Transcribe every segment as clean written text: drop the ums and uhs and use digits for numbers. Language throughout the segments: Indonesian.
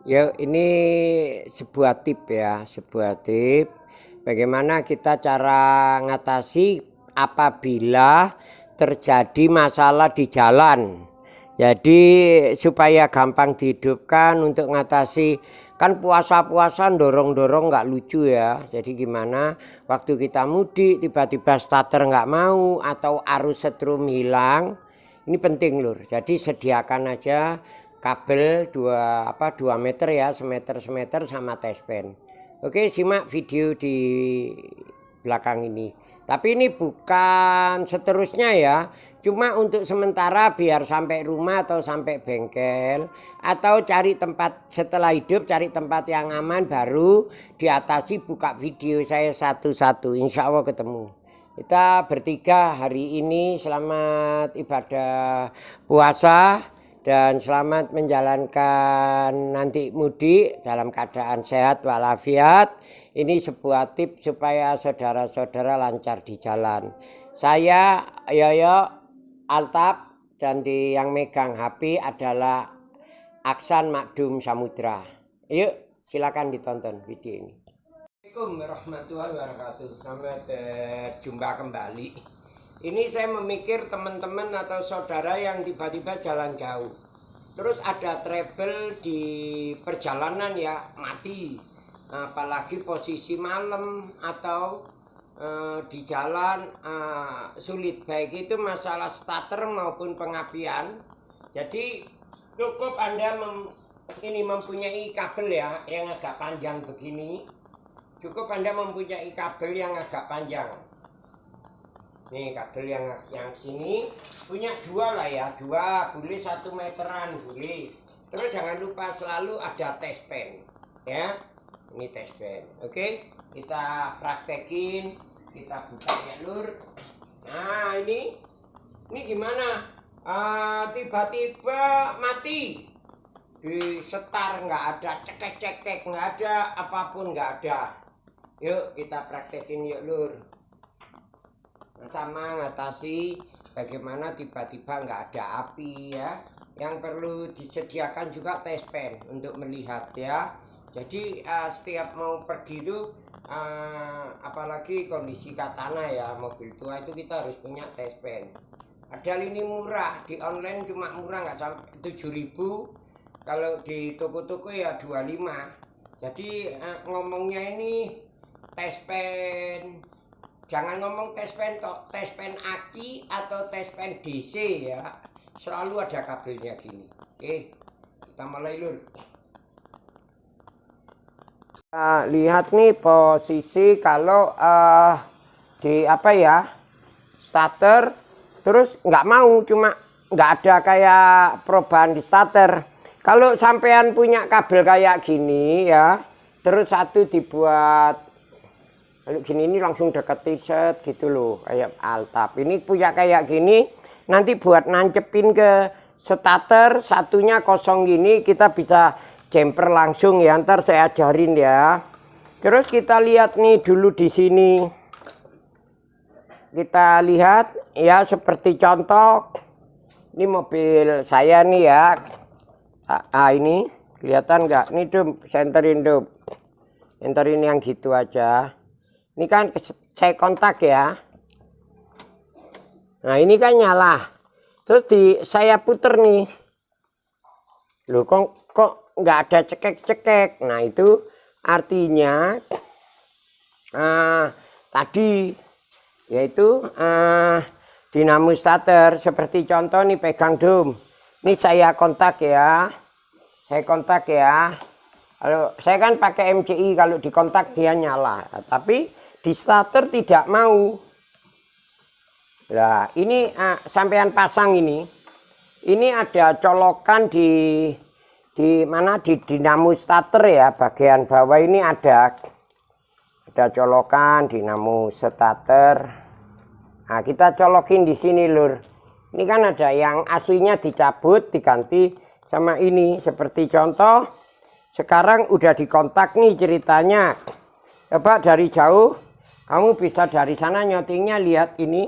Ya, ini sebuah tip ya, sebuah tip bagaimana kita cara ngatasi apabila terjadi masalah di jalan. Jadi supaya gampang dihidupkan untuk ngatasi, kan puasa-puasa dorong-dorong nggak lucu ya. Jadi gimana waktu kita mudik tiba-tiba starter nggak mau atau arus setrum hilang, ini penting lur. Jadi sediakan aja kabel 2 meter ya, semeter sama tespen. Oke, simak video di belakang ini. Tapi ini bukan seterusnya ya, cuma untuk sementara biar sampai rumah atau sampai bengkel, atau cari tempat setelah hidup, cari tempat yang aman baru diatasi. Buka video saya satu-satu, insya Allah ketemu. Kita bertiga hari ini selamat ibadah puasa dan selamat menjalankan nanti mudik dalam keadaan sehat walafiat. Ini sebuah tip supaya saudara-saudara lancar di jalan. Saya Yoyo Altap dan yang megang HP adalah Aksan Makdum Samudra. Yuk silakan ditonton video ini. Assalamualaikum warahmatullahi wabarakatuh. Selamat berjumpa kembali. Ini saya memikir teman-teman atau saudara yang tiba-tiba jalan jauh, terus ada trouble di perjalanan ya, mati. Apalagi posisi malam atau di jalan sulit, baik itu masalah starter maupun pengapian. Jadi cukup Anda ini mempunyai kabel ya yang agak panjang begini. Cukup Anda mempunyai kabel yang agak panjang. Nih kabel yang sini punya dua lah ya, dua boleh 1 meteran boleh. Terus jangan lupa selalu ada tespen ya. Ini tespen. Oke, kita praktekin, kita buka ya lur. Nah ini gimana? Tiba-tiba mati di setar, nggak ada cekek nggak ada apapun, nggak ada. Yuk kita praktekin yuk lur. Sama ngatasi bagaimana tiba-tiba nggak ada api ya. Yang perlu disediakan juga tespen untuk melihat ya. Jadi setiap mau pergi itu apalagi kondisi katana ya, mobil tua itu kita harus punya tespen. Padahal ini murah, di online cuma murah nggak sampai 7.000, kalau di toko-toko ya 25. Jadi ngomongnya ini tespen, jangan ngomong tespen tok, tespen aki atau tespen DC ya, selalu ada kabelnya gini. Oke, kita mulai lur. Lihat nih posisi kalau di apa ya, starter terus nggak mau, cuma nggak ada kayak perubahan di starter. Kalau sampean punya kabel kayak gini ya, terus satu dibuat kalau gini, ini langsung deketin set gitu loh, kayak Altap. Ini punya kayak gini, nanti buat nancepin ke starter, satunya kosong gini, kita bisa jumper langsung ya, ntar saya ajarin ya. Terus kita lihat nih dulu di sini. Kita lihat ya, seperti contoh. Ini mobil saya nih ya. Ini kelihatan nggak? Ini dum, senterin dum. Senterin yang gitu aja. Ini kan saya kontak ya. Nah ini kan nyala. Terus saya puter nih. Loh kok nggak ada cekek-cekek. Nah itu artinya tadi yaitu dinamo starter. Seperti contoh nih, pegang dom. Ini saya kontak ya. Saya kontak ya. Kalau saya kan pakai MCI, kalau dikontak dia nyala. Tapi di starter tidak mau. Nah ini sampean pasang ini. Ini ada colokan di mana, di dinamo starter ya, bagian bawah ini ada colokan dinamo starter. Nah kita colokin di sini lur. Ini kan ada yang aslinya dicabut diganti sama ini. Seperti contoh sekarang udah dikontak nih ceritanya. Coba dari jauh kamu bisa dari sana nyotingnya, lihat ini.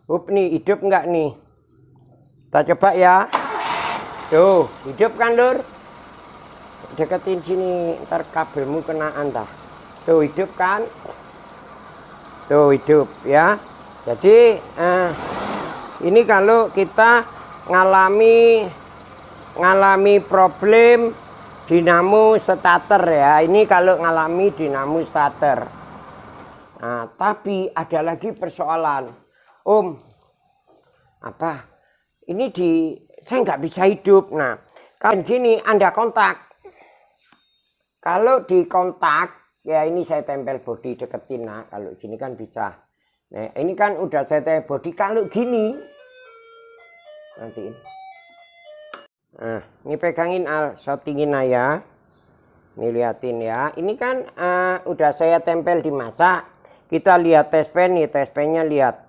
Nih hidup nggak nih? Kita coba ya. Tuh hidup kan lur. deketin sini, ntar kabelmu kena antah. Tuh hidup kan? Tuh hidup ya. Jadi ini kalau kita ngalami problem dinamo starter ya. Ini kalau ngalami dinamo starter. Nah, tapi ada lagi persoalan. Om, apa? Ini saya nggak bisa hidup. Nah, kalau gini Anda kontak. Kalau di kontak, ya ini saya tempel body deketin. Nah, kalau gini kan bisa. Nah, ini kan udah saya tempel body. Kalau gini, nanti. Nah, ini pegangin shootingin aja. Ini liatin ya. Ini kan udah saya tempel di masa. Kita lihat test pen nih, test pennya lihat.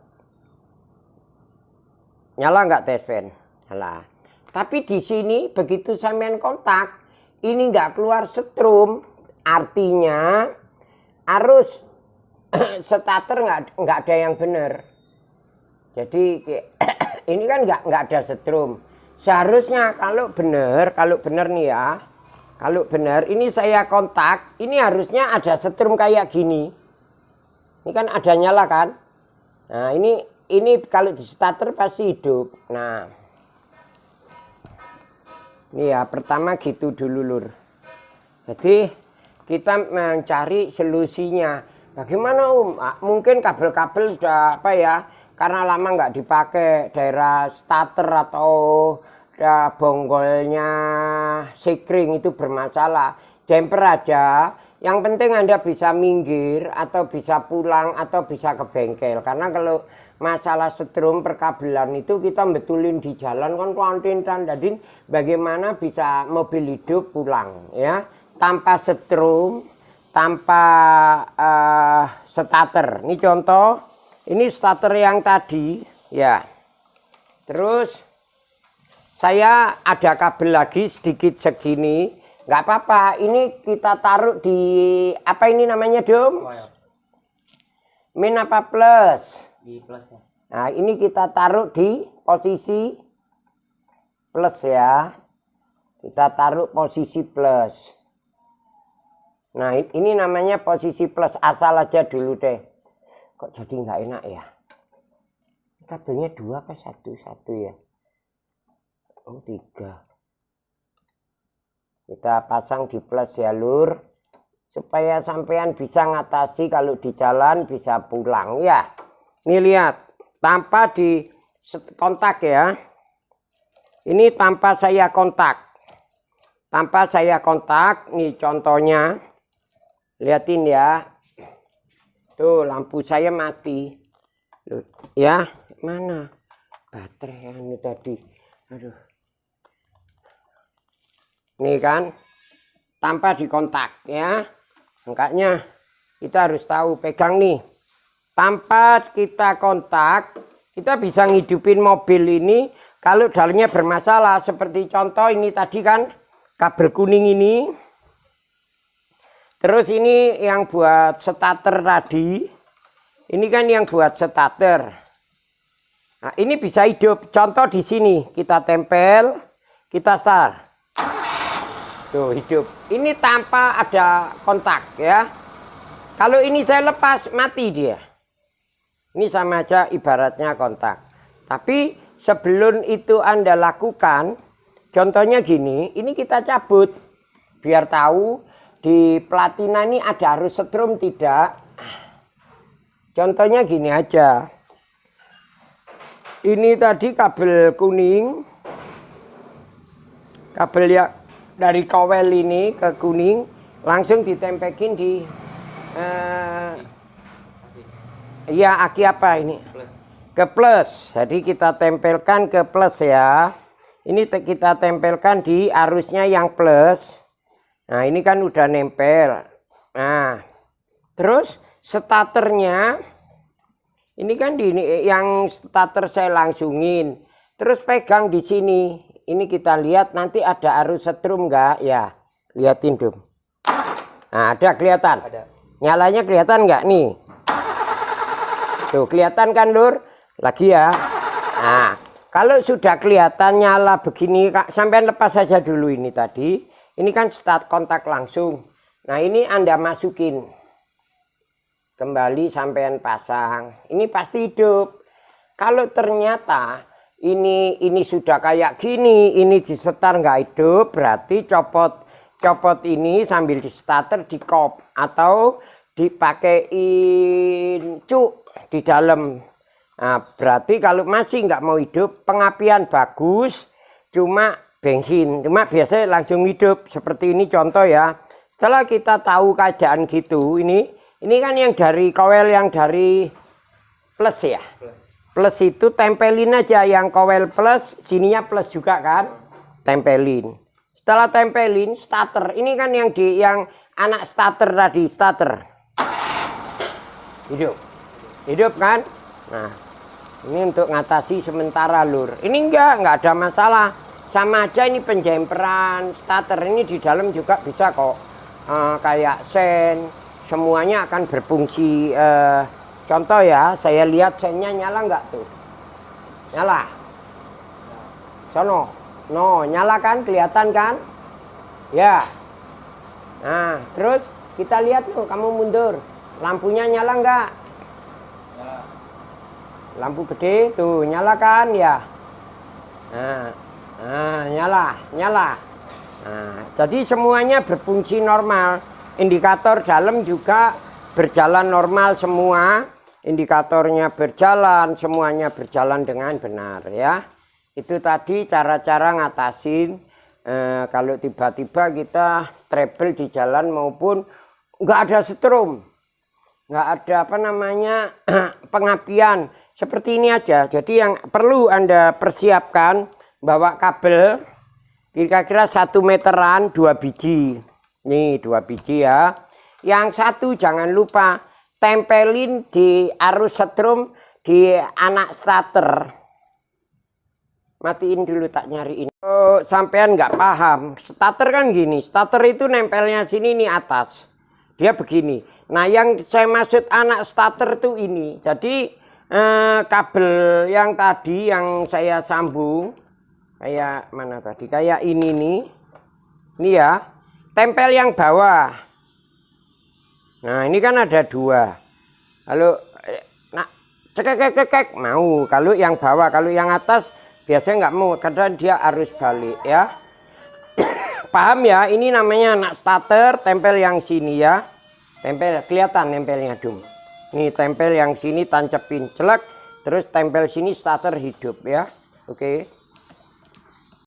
Nyala nggak test pen? Nyala. Tapi di sini begitu saya main kontak, ini nggak keluar setrum, artinya arus starter nggak ada yang benar. Jadi ini kan nggak ada setrum. Seharusnya kalau benar nih ya, kalau benar ini saya kontak, ini harusnya ada setrum kayak gini. Ini kan ada nyala kan? Nah ini kalau di starter pasti hidup. Nah. Ini ya pertama gitu dulu lur. Jadi kita mencari solusinya. Bagaimana mungkin kabel-kabel sudah apa ya, karena lama nggak dipakai, daerah starter atau bonggolnya sekring itu bermasalah. Jumper aja. Yang penting Anda bisa minggir atau bisa pulang atau bisa ke bengkel. Karena kalau masalah setrum perkabelan itu kita betulin di jalan kan kuantin tandadin bagaimana bisa mobil hidup pulang ya tanpa setrum, tanpa starter. Ini contoh, ini starter yang tadi ya. Terus saya ada kabel lagi sedikit segini. Nggak apa-apa, ini kita taruh di apa ini namanya Dom? Min apa plus? Di plus ya. Nah ini kita taruh di posisi plus ya. Kita taruh posisi plus. Nah ini namanya posisi plus, asal aja dulu deh. Kok jadi nggak enak ya? Kabelnya 2 apa 1 ya? Oh 3. Kita pasang di plus ya lur, supaya sampean bisa ngatasi kalau di jalan bisa pulang ya. Ini lihat, tanpa di kontak ya. Ini tanpa saya kontak. Tanpa saya kontak, nih contohnya. Lihatin ya. Tuh lampu saya mati. Loh, ya, mana? Baterai ini tadi. Aduh. Nih kan, tanpa dikontak ya. Makanya kita harus tahu, pegang nih. Tanpa kita kontak, kita bisa ngidupin mobil ini kalau dalamnya bermasalah. Seperti contoh ini tadi kan, kabel kuning ini. Terus ini yang buat starter tadi. Ini kan yang buat starter. Nah, ini bisa hidup. Contoh di sini, kita tempel, kita start. Tuh hidup. Ini tanpa ada kontak ya. Kalau ini saya lepas mati dia. Ini sama aja ibaratnya kontak. Tapi sebelum itu Anda lakukan, contohnya gini, ini kita cabut. Biar tahu di platina ini ada arus setrum tidak. Contohnya gini aja. Ini tadi kabel kuning. Kabel ya dari kowel ini ke kuning langsung ditempekin di ya aki apa ini plus. Ke plus. Jadi kita tempelkan ke plus ya. Ini kita tempelkan di arusnya yang plus. Nah ini kan udah nempel. Nah terus starternya ini kan yang starter saya langsungin. Terus pegang di sini. Ini kita lihat nanti ada arus setrum enggak ya, liatin Dom. Nah ada kelihatan, ada. Nyalanya kelihatan enggak nih? Tuh kelihatan kan lur, lagi ya. Nah kalau sudah kelihatan nyala begini, sampai lepas saja dulu ini tadi. Ini kan start kontak langsung. Nah ini Anda masukin. Kembali sampean pasang. Ini pasti hidup. Kalau ternyata ini sudah kayak gini, ini disetar nggak hidup, berarti copot ini sambil di starter di kop atau dipakein cuk di dalam. Nah, berarti kalau masih nggak mau hidup, pengapian bagus, cuma bensin, cuma biasanya langsung hidup seperti ini contoh ya. Setelah kita tahu keadaan gitu, ini kan yang dari coil yang dari plus ya. Plus itu tempelin aja yang coil plus, sininya plus juga kan, tempelin. Setelah tempelin starter, ini kan yang anak starter tadi, starter. Hidup kan? Nah, ini untuk ngatasi sementara lur. Ini enggak ada masalah. Sama aja ini penjemperan, starter ini di dalam juga bisa kok. Kayak sen, semuanya akan berfungsi. Contoh ya, saya lihat sennya nyala enggak tuh? Nyala. Sono. No, nyala kan? Kelihatan kan? Ya. Nah, terus kita lihat tuh, kamu mundur. Lampunya nyala enggak? Lampu gede tuh nyala kan ya. Nah, nyala. Nah, jadi semuanya berfungsi normal. Indikator dalam juga berjalan normal semua. Indikatornya berjalan, semuanya berjalan dengan benar ya. Itu tadi cara-cara ngatasin kalau tiba-tiba kita trouble di jalan maupun nggak ada setrum, nggak ada apa namanya pengapian. Seperti ini aja. Jadi yang perlu Anda persiapkan, bawa kabel kira-kira 1 meteran 2 biji. Nih 2 biji ya. Yang satu jangan lupa tempelin di arus setrum di anak starter. Matiin dulu, tak nyariin. Oh, sampean nggak paham. Starter kan gini. Starter itu nempelnya sini nih atas. Dia begini. Nah yang saya maksud anak starter tuh ini. Jadi kabel yang tadi yang saya sambung kayak mana tadi, kayak ini nih ya, tempel yang bawah. Nah ini kan ada 2. Kalau nah cekek mau, kalau yang bawah, kalau yang atas biasanya nggak mau, kadang dia harus balik ya. Paham ya? Ini namanya anak starter, tempel yang sini ya. Tempel, kelihatan nempelnya dum. Nih tempel yang sini tancepin celek, terus tempel sini starter hidup ya. Oke.